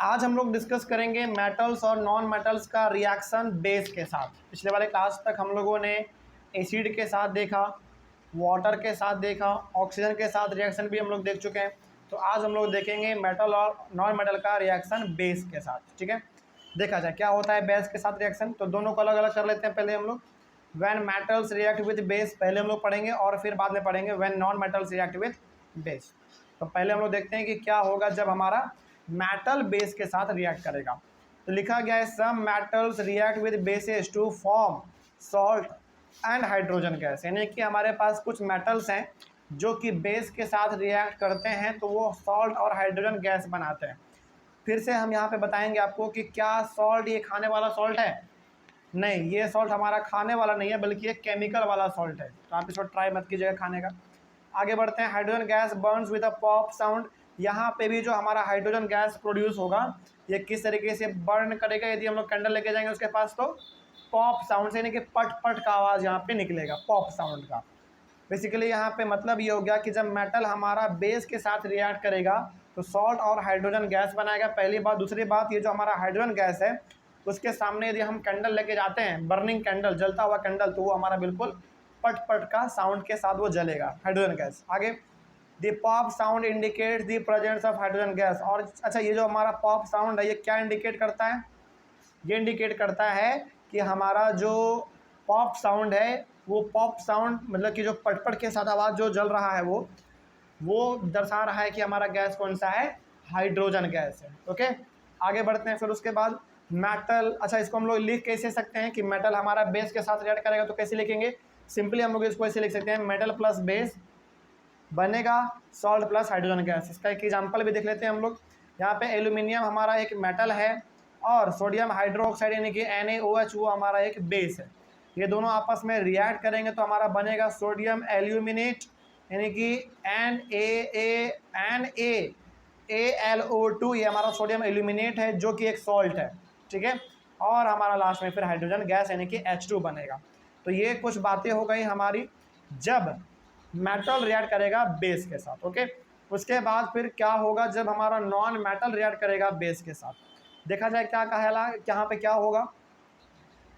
आज हम लोग डिस्कस करेंगे मेटल्स और नॉन मेटल्स का रिएक्शन बेस के साथ। पिछले वाले क्लास तक हम लोगों ने एसिड के साथ देखा, वाटर के साथ देखा, ऑक्सीजन के साथ रिएक्शन भी हम लोग देख चुके हैं। तो आज हम लोग देखेंगे मेटल और नॉन मेटल का रिएक्शन बेस के साथ। ठीक है, देखा जाए क्या होता है बेस के साथ रिएक्शन। तो दोनों को अलग अलग कर लेते हैं। पहले हम लोग when metals react with base पहले हम लोग पढ़ेंगे और फिर बाद में पढ़ेंगे when non metals react with base. तो पहले हम लोग देखते हैं कि क्या होगा जब हमारा मेटल बेस के साथ रिएक्ट करेगा। तो लिखा गया है some metals react with bases to form salt and hydrogen gas. यानी कि हमारे पास कुछ मेटल्स हैं जो कि बेस के साथ रिएक्ट करते हैं तो वो सॉल्ट और हाइड्रोजन गैस बनाते हैं। फिर से हम यहाँ पे बताएंगे आपको कि क्या सॉल्ट ये खाने वाला सॉल्ट है? नहीं, ये सॉल्ट हमारा खाने वाला नहीं है बल्कि ये केमिकल वाला सॉल्ट है। तो आप इसको ट्राई मत कीजिएगा खाने का। आगे बढ़ते हैं। Hydrogen gas Burns with a pop sound. यहाँ पे भी जो हमारा हाइड्रोजन गैस प्रोड्यूस होगा ये किस तरीके से बर्न करेगा? यदि हम लोग कैंडल लेके जाएंगे उसके पास तो पॉप साउंड से, यानी कि पट पट का आवाज़ यहाँ पे निकलेगा, पॉप साउंड का। बेसिकली यहाँ पे मतलब ये हो गया कि जब मेटल हमारा बेस के साथ रिएक्ट करेगा तो सॉल्ट और हाइड्रोजन गैस बनाएगा, पहली बात। दूसरी बात, ये जो हमारा हाइड्रोजन गैस है उसके सामने यदि हम कैंडल लेके जाते हैं, बर्निंग कैंडल, जलता हुआ कैंडल, तो वो हमारा बिल्कुल पट पट का साउंड के साथ वो जलेगा, हाइड्रोजन गैस। आगे the pop sound indicates the presence of hydrogen gas. और अच्छा, ये जो हमारा पॉप साउंड है ये क्या इंडिकेट करता है? ये इंडिकेट करता है कि हमारा जो पॉप साउंड है वो पॉप साउंड मतलब कि जो पटपट के साथ आवाज़ जो जल रहा है वो दर्शा रहा है कि हमारा गैस कौन सा है? हाइड्रोजन गैस है। ओके, आगे बढ़ते हैं। फिर उसके बाद मेटल, अच्छा इसको हम लोग लिख कैसे सकते हैं कि मेटल हमारा बेस के साथ रिएक्ट करेगा? तो कैसे लिखेंगे? सिंपली हम लोग इसको ऐसे लिख सकते हैं, मेटल प्लस बेस बनेगा सॉल्ट प्लस हाइड्रोजन गैस। इसका एक एग्जांपल भी देख लेते हैं हम लोग। यहाँ पे एल्यूमिनियम हमारा एक मेटल है और सोडियम हाइड्रोक्साइड यानी कि NaOH वो हमारा एक बेस है। ये दोनों आपस में रिएक्ट करेंगे तो हमारा बनेगा सोडियम एल्यूमिनेट यानी कि NaAlO2, ये हमारा सोडियम एल्यूमिनेट है जो कि एक सॉल्ट है। ठीक है, और हमारा लास्ट में फिर हाइड्रोजन गैस यानी कि H2 बनेगा। तो ये कुछ बातें हो गई हमारी जब मेटल रिएक्ट करेगा बेस के साथ। ओके, उसके बाद फिर क्या होगा जब हमारा नॉन मेटल रिएक्ट करेगा बेस के साथ? देखा जाए क्या कहला, यहाँ पे क्या होगा?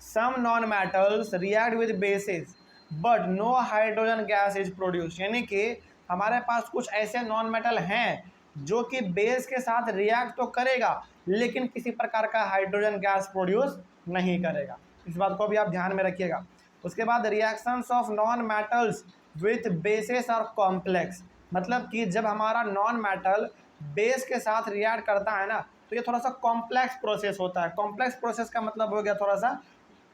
Some non metals react with bases but no hydrogen gas is produce. यानी कि हमारे पास कुछ ऐसे नॉन मेटल हैं जो कि बेस के साथ रिएक्ट तो करेगा लेकिन किसी प्रकार का हाइड्रोजन गैस प्रोड्यूस नहीं करेगा। इस बात को भी आप ध्यान में रखिएगा। उसके बाद reactions of non metals with basis और कॉम्प्लेक्स, मतलब कि जब हमारा नॉन मेटल बेस के साथ रिएक्ट करता है ना तो ये थोड़ा सा कॉम्प्लेक्स प्रोसेस होता है। कॉम्प्लेक्स प्रोसेस का मतलब हो गया थोड़ा सा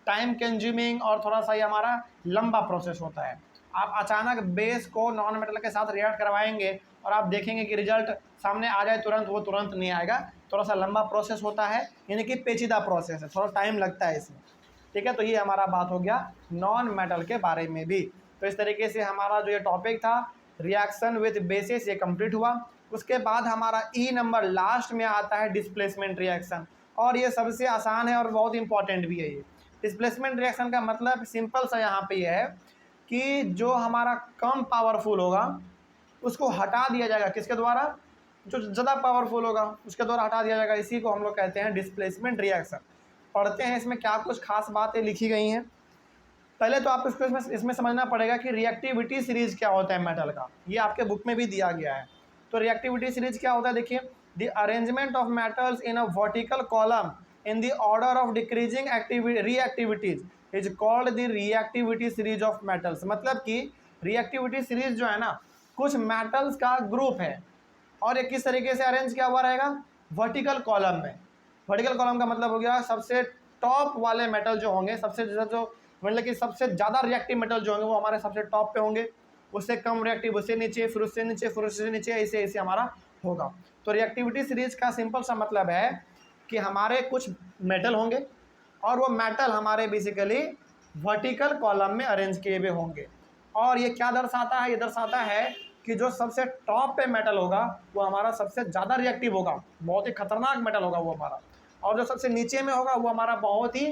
टाइम कंज्यूमिंग और थोड़ा सा ये हमारा लंबा प्रोसेस होता है। आप अचानक बेस को नॉन मेटल के साथ रिएक्ट करवाएंगे और आप देखेंगे कि रिजल्ट सामने आ जाए तुरंत, वो तुरंत नहीं आएगा, थोड़ा सा लंबा प्रोसेस होता है, यानी कि पेचीदा प्रोसेस है, थोड़ा टाइम लगता है इसमें। ठीक है, तो ये हमारा बात हो गया नॉन मेटल के बारे में भी। तो इस तरीके से हमारा जो ये टॉपिक था रिएक्शन विद बेसिस ये कंप्लीट हुआ। उसके बाद हमारा नंबर लास्ट में आता है डिस्प्लेसमेंट रिएक्शन, और ये सबसे आसान है और बहुत इंपॉर्टेंट भी है। ये डिस्प्लेसमेंट रिएक्शन का मतलब सिंपल सा यहाँ पे ये है कि जो हमारा कम पावरफुल होगा उसको हटा दिया जाएगा। किसके द्वारा? जो ज़्यादा पावरफुल होगा उसके द्वारा हटा दिया जाएगा। इसी को हम लोग कहते हैं डिस्प्लेसमेंट रिएक्शन। पढ़ते हैं इसमें क्या कुछ खास बातें लिखी गई हैं। पहले तो आपको इसमें समझना पड़ेगा कि रिएक्टिविटी सीरीज क्या होता है मेटल का। ये आपके बुक में भी दिया गया है। तो रिएक्टिविटी सीरीज क्या होता है? देखिए, the arrangement of metals in a vertical column in the order of decreasing reactivities is called the reactivity series of metals. मतलब कि रिएक्टिविटी सीरीज जो है ना, कुछ मेटल्स का ग्रुप है और ये किस तरीके से अरेंज किया हुआ रहेगा? वर्टिकल कॉलम में। वर्टिकल कॉलम का मतलब हो गया सबसे टॉप वाले मेटल जो होंगे, सबसे जो मतलब कि सबसे ज़्यादा रिएक्टिव मेटल जो होंगे वो हमारे सबसे टॉप पे होंगे, उससे कम रिएक्टिव उससे नीचे, फिर उससे नीचे, फिर उससे नीचे, ऐसे ऐसे हमारा होगा। तो रिएक्टिविटी सीरीज का सिंपल सा मतलब है कि हमारे कुछ मेटल होंगे और वो मेटल हमारे बेसिकली वर्टिकल कॉलम में अरेंज किए हुए होंगे। और ये क्या दर्शाता है? ये दर्शाता है कि जो सबसे टॉप पे मेटल होगा वो हमारा सबसे ज़्यादा रिएक्टिव होगा, बहुत ही खतरनाक मेटल होगा वो हमारा, और जो सबसे नीचे में होगा वो हमारा बहुत ही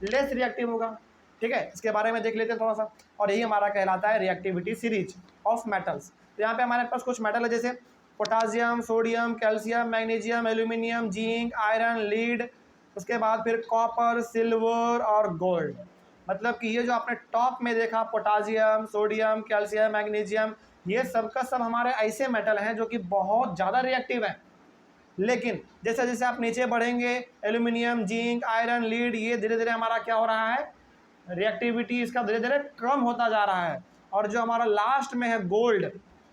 लेस रिएक्टिव होगा। ठीक है, इसके बारे में देख लेते हैं थोड़ा सा, और यही हमारा कहलाता है रिएक्टिविटी सीरीज ऑफ मेटल्स। तो यहाँ पे हमारे पास कुछ मेटल है जैसे potassium, sodium, calcium, magnesium, aluminium, zinc, iron, lead, उसके बाद फिर कॉपर, सिल्वर और गोल्ड। मतलब कि ये जो आपने टॉप में देखा पोटासियम, सोडियम, कैल्शियम, मैग्नीशियम, ये सब का सब हमारे ऐसे मेटल हैं जो कि बहुत ज़्यादा रिएक्टिव हैं। लेकिन जैसे जैसे आप नीचे बढ़ेंगे, एल्यूमिनियम, जिंक, आयरन, लीड, ये धीरे धीरे हमारा क्या हो रहा है, रिएक्टिविटी इसका धीरे धीरे कम होता जा रहा है। और जो हमारा लास्ट में है गोल्ड,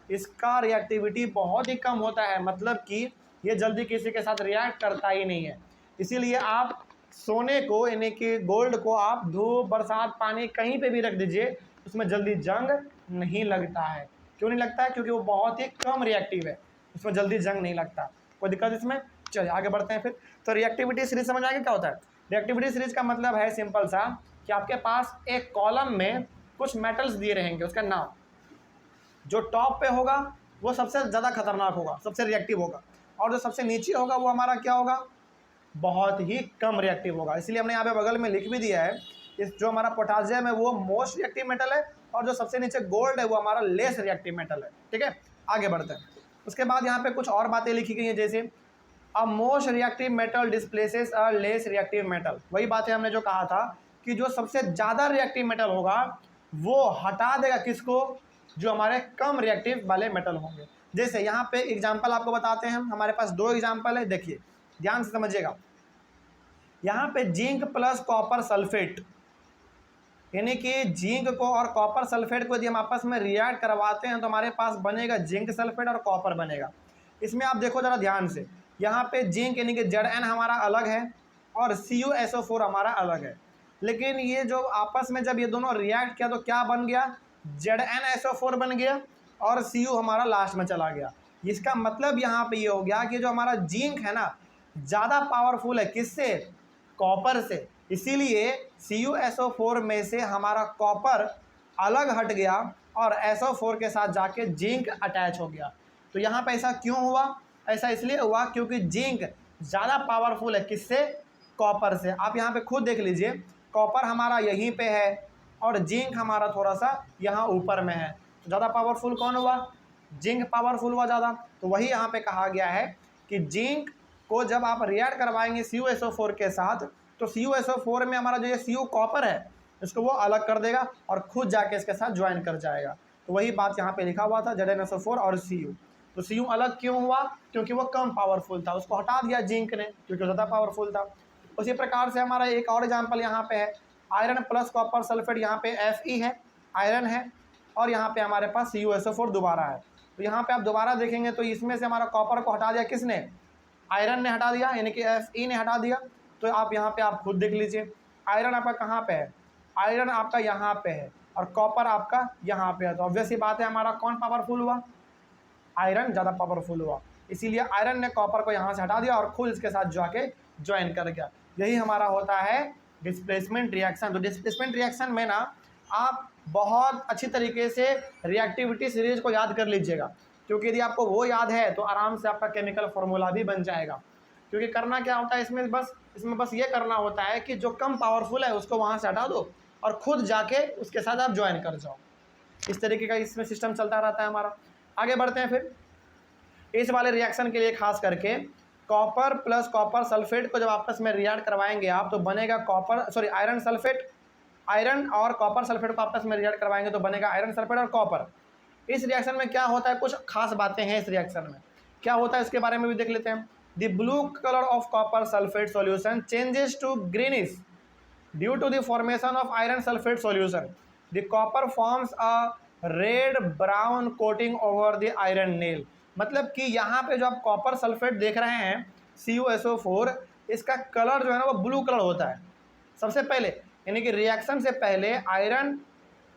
इसका रिएक्टिविटी बहुत ही कम होता है, मतलब कि ये जल्दी किसी के साथ रिएक्ट करता ही नहीं है। इसीलिए आप सोने को यानी कि गोल्ड को आप धूप, बरसात, पानी कहीं पे भी रख दीजिए, उसमें जल्दी जंग नहीं लगता है। क्यों नहीं लगता है? क्योंकि वो बहुत ही कम रिएक्टिव है, उसमें जल्दी जंग नहीं लगता। कोई दिक्कत इसमें? चलिए आगे बढ़ते हैं फिर। तो रिएक्टिविटी सीरीज समझ आगे क्या होता है? रिएक्टिविटी सीरीज का मतलब है सिंपल सा कि आपके पास एक कॉलम में कुछ मेटल्स दिए रहेंगे, उसका नाम जो टॉप पे होगा वो सबसे ज़्यादा खतरनाक होगा, सबसे रिएक्टिव होगा, और जो सबसे नीचे होगा वो हमारा क्या होगा, बहुत ही कम रिएक्टिव होगा। इसलिए हमने यहाँ पे बगल में लिख भी दिया है, इस जो हमारा पोटासियम है वो मोस्ट रिएक्टिव मेटल है, और जो सबसे नीचे गोल्ड है वो हमारा लेस रिएक्टिव मेटल है। ठीक है, आगे बढ़ते हैं। उसके बाद यहाँ पे कुछ और बातें लिखी गई हैं, जैसे a most reactive metal displaces a less reactive metal. वही बात है हमने जो कहा था कि जो सबसे ज़्यादा रिएक्टिव मेटल होगा वो हटा देगा किसको, जो हमारे कम रिएक्टिव वाले मेटल होंगे। जैसे यहाँ पे एग्जाम्पल आपको बताते हैं, हमारे पास 2 एग्जाम्पल है, देखिए ध्यान से समझिएगा। यहाँ पे जिंक प्लस कॉपर सल्फेट, यानी कि जिंक को और कॉपर सल्फेट को यदि हम आपस में रिएक्ट करवाते हैं तो हमारे पास बनेगा जिंक सल्फेट और कॉपर बनेगा। इसमें आप देखो ज़रा ध्यान से, यहाँ पे जिंक यानी कि Zn हमारा अलग है और CuSO4 हमारा अलग है, लेकिन ये जो आपस में जब ये दोनों रिएक्ट किया तो क्या बन गया, ZnSO4 बन गया और Cu हमारा लास्ट में चला गया। इसका मतलब यहाँ पे ये हो गया कि जो हमारा जिंक है ना ज़्यादा पावरफुल है, किससे, कॉपर से। इसीलिए CuSO4 में से हमारा कॉपर अलग हट गया और SO4 के साथ जाके जिंक अटैच हो गया। तो यहाँ पे ऐसा क्यों हुआ? ऐसा इसलिए हुआ क्योंकि जिंक ज़्यादा पावरफुल है, किससे, कॉपर से। आप यहाँ पे खुद देख लीजिए, कॉपर हमारा यहीं पे है और जिंक हमारा थोड़ा सा यहाँ ऊपर में है, तो ज़्यादा पावरफुल कौन हुआ, जिंक पावरफुल हुआ ज़्यादा। तो वही यहाँ पे कहा गया है कि जिंक को जब आप रिएक्ट करवाएंगे CuSO4 के साथ, तो CuSO4 में हमारा जो ये Cu कॉपर है इसको वो अलग कर देगा और खुद जाके इसके साथ ज्वाइन कर जाएगा। तो वही बात यहाँ पे लिखा हुआ था, ZnSO4 और Cu। तो Cu अलग क्यों हुआ? क्योंकि वो कम पावरफुल था, उसको हटा दिया जिंक ने क्योंकि ज़्यादा पावरफुल था। उसी प्रकार से हमारा एक और एग्जाम्पल यहाँ पे है, आयरन प्लस कॉपर सल्फेट, यहाँ पे Fe है, आयरन है, और यहाँ पे हमारे पास CuSO4 दोबारा है। तो यहाँ पे आप दोबारा देखेंगे तो इसमें से हमारा कॉपर को हटा दिया किसने, आयरन ने हटा दिया, यानी कि Fe ने हटा दिया। तो आप यहाँ पे आप खुद देख लीजिए, आयरन आपका कहाँ पे है, आयरन आपका यहाँ पे है और कॉपर आपका यहाँ पे है। तो ऑब्वियस ही बात है हमारा कौन पावरफुल हुआ, आयरन ज़्यादा पावरफुल हुआ। इसीलिए आयरन ने कॉपर को यहाँ से हटा दिया और खुद इसके साथ जाके ज्वाइन कर गया। यही हमारा होता है डिस्प्लेसमेंट रिएक्शन। तो डिस्प्लेसमेंट रिएक्शन में ना आप बहुत अच्छी तरीके से रिएक्टिविटी सीरीज को याद कर लीजिएगा, क्योंकि यदि आपको वो याद है तो आराम से आपका केमिकल फार्मूला भी बन जाएगा। क्योंकि करना क्या होता है इसमें बस ये करना होता है कि जो कम पावरफुल है उसको वहाँ से हटा दो और खुद जाके उसके साथ आप ज्वाइन कर जाओ। इस तरीके का इसमें सिस्टम चलता रहता है हमारा। आगे बढ़ते हैं फिर। इस वाले रिएक्शन के लिए खास करके कॉपर प्लस कॉपर सल्फेट को जब आपस में रिएक्ट करवाएंगे आप तो बनेगा आयरन सल्फेट, आयरन और कॉपर सल्फेट को आपस में रिएक्ट करवाएंगे तो बनेगा आयरन सल्फेट और कॉपर। इस रिएक्शन में क्या होता है, कुछ खास बातें हैं इस रिएक्शन में, क्या होता है इसके बारे में भी देख लेते हैं। The blue colour of copper sulphate solution changes to greenish due to the formation of iron sulphate solution. The copper forms a red brown coating over the iron nail. मतलब कि यहाँ पे जो आप कॉपर सल्फेट देख रहे हैं CuSO4, इसका कलर जो है ना वो ब्लू कलर होता है सबसे पहले, यानी कि रिएक्शन से पहले आयरन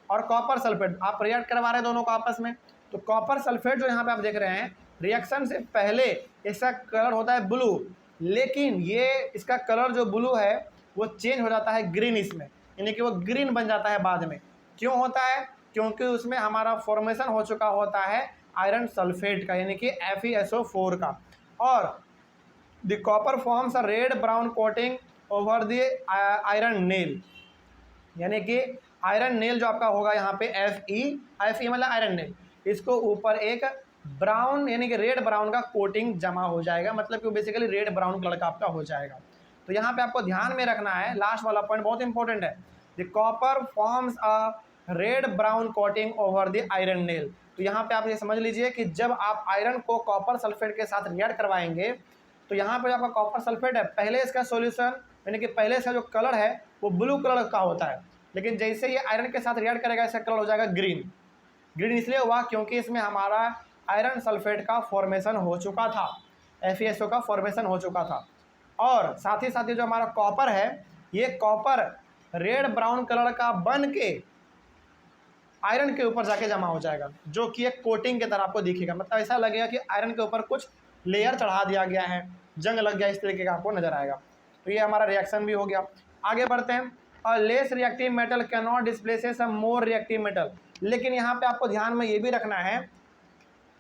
और कॉपर सल्फेट आप रिएक्ट करवा रहे हैं दोनों को आपस में, तो कॉपर सल्फेट जो यहाँ पे आप देख रहे हैं रिएक्शन से पहले इसका कलर होता है ब्लू, लेकिन ये इसका कलर जो ब्लू है वो चेंज हो जाता है ग्रीनिश में, यानी कि वो ग्रीन बन जाता है बाद में। क्यों होता है? क्योंकि उसमें हमारा फॉर्मेशन हो चुका होता है आयरन सल्फेट का, यानी कि FeSO4 का। और the copper forms a red brown coating over the iron nail, यानी कि आयरन नेल जो आपका होगा यहाँ पे Fe मतलब आयरन नेल, इसको ऊपर एक ब्राउन यानी कि रेड ब्राउन का कोटिंग जमा हो जाएगा, मतलब कि बेसिकली रेड ब्राउन कलर का आपका हो जाएगा। तो यहाँ पे आपको ध्यान में रखना है, लास्ट वाला पॉइंट बहुत इंपॉर्टेंट है, the copper forms a red brown coating over the iron nail. तो यहाँ पे आप ये समझ लीजिए कि जब आप आयरन को कॉपर सल्फेट के साथ रिएक्ट करवाएंगे तो यहाँ पे आपका कॉपर सल्फेट है, पहले इसका सॉल्यूशन यानी कि पहले इसका जो कलर है वो ब्लू कलर का होता है, लेकिन जैसे ये आयरन के साथ रिएक्ट करेगा इसका कलर हो जाएगा ग्रीन। ग्रीन इसलिए हुआ क्योंकि इसमें हमारा आयरन सल्फेट का फॉर्मेशन हो चुका था, FeSO का फॉर्मेशन हो चुका था। और साथ ही जो हमारा कॉपर है, ये कॉपर रेड ब्राउन कलर का बन के आयरन के ऊपर जाके जमा हो जाएगा, जो कि एक कोटिंग की तरह आपको दिखेगा, मतलब ऐसा लगेगा कि आयरन के ऊपर कुछ लेयर चढ़ा दिया गया है, जंग लग गया, इस तरीके का आपको नजर आएगा। तो ये हमारा रिएक्शन भी हो गया। आगे बढ़ते हैं, और less reactive metal can not displace a more reactive metal. लेकिन यहाँ पे आपको ध्यान में ये भी रखना है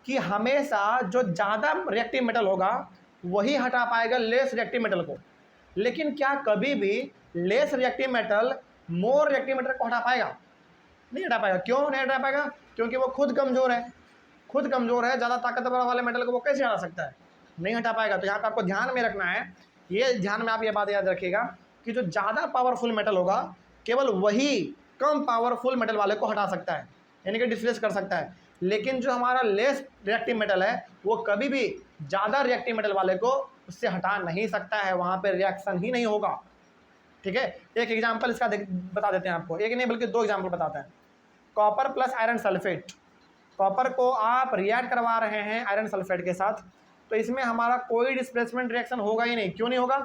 कि हमेशा जो ज़्यादा रिएक्टिव मेटल होगा वही हटा पाएगा लेस रिएक्टिव मेटल को। लेकिन क्या कभी भी less reactive metal more reactive metal को हटा पाएगा? नहीं हटा पाएगा। क्यों नहीं हटा पाएगा? क्योंकि वो खुद कमज़ोर है, खुद कमज़ोर है, ज़्यादा ताकतवर वाले मेटल को वो कैसे हटा सकता है? नहीं हटा पाएगा। तो यहाँ पे आपको ध्यान में रखना है, ये ध्यान में आप ये बात याद रखिएगा कि जो ज़्यादा पावरफुल मेटल होगा केवल वही कम पावरफुल मेटल वाले को हटा सकता है, यानी कि डिस्प्लेस कर सकता है। लेकिन जो हमारा लेस रिएक्टिव मेटल है वो कभी भी ज़्यादा रिएक्टिव मेटल वाले को उससे हटा नहीं सकता है, वहाँ पे रिएक्शन ही नहीं होगा। ठीक है, एक एग्जांपल इसका बता देते हैं आपको, एक नहीं बल्कि दो एग्जांपल बताते हैं। Copper plus iron sulphate, copper को आप रिएक्ट करवा रहे हैं आयरन सल्फेट के साथ, तो इसमें हमारा कोई डिस्प्लेसमेंट रिएक्शन होगा ही नहीं। क्यों नहीं होगा?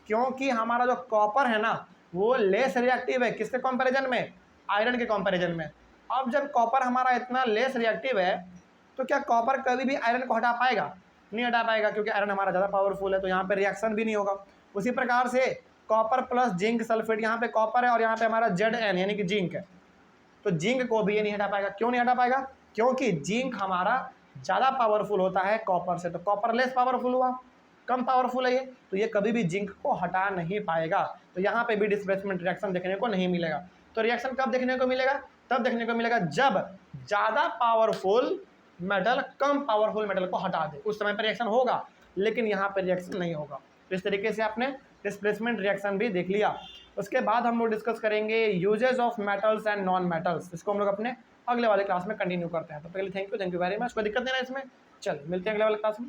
क्योंकि हमारा जो कॉपर है ना वो लेस रिएक्टिव है, किसके कंपैरिजन में? आयरन के कंपैरिजन में। अब जब कॉपर हमारा इतना लेस रिएक्टिव है तो क्या कॉपर कभी भी आयरन को हटा पाएगा? नहीं हटा पाएगा, क्योंकि आयरन हमारा ज़्यादा पावरफुल है, तो यहाँ पे रिएक्शन भी नहीं होगा। उसी प्रकार से कॉपर प्लस जिंक सल्फेट, यहाँ पे कॉपर है और यहाँ पे हमारा Zn यानी कि जिंक है, तो जिंक को भी ये नहीं हटा पाएगा। क्यों नहीं हटा पाएगा? क्योंकि जिंक हमारा ज़्यादा पावरफुल होता है कॉपर से, तो कॉपर लेस पावरफुल हुआ, कम पावरफुल है ये, तो ये कभी भी जिंक को हटा नहीं पाएगा। तो यहाँ पे भी डिस्प्लेसमेंट रिएक्शन देखने को नहीं मिलेगा। तो रिएक्शन कब देखने को मिलेगा? तब देखने को मिलेगा जब ज़्यादा पावरफुल मेटल कम पावरफुल मेटल को हटा दे, उस समय पर रिएक्शन होगा, लेकिन यहाँ पर रिएक्शन नहीं होगा। तो इस तरीके से आपने डिस्प्लेसमेंट रिएक्शन भी देख लिया। उसके बाद हम लोग डिस्कस करेंगे uses of metals and non metals, इसको हम लोग अपने अगले वाले क्लास में कंटिन्यू करते हैं। तो पहले थैंक यू वेरी मच। कोई दिक्कत नहीं है इसमें? चलिए मिलते हैं अगले वाले क्लास में।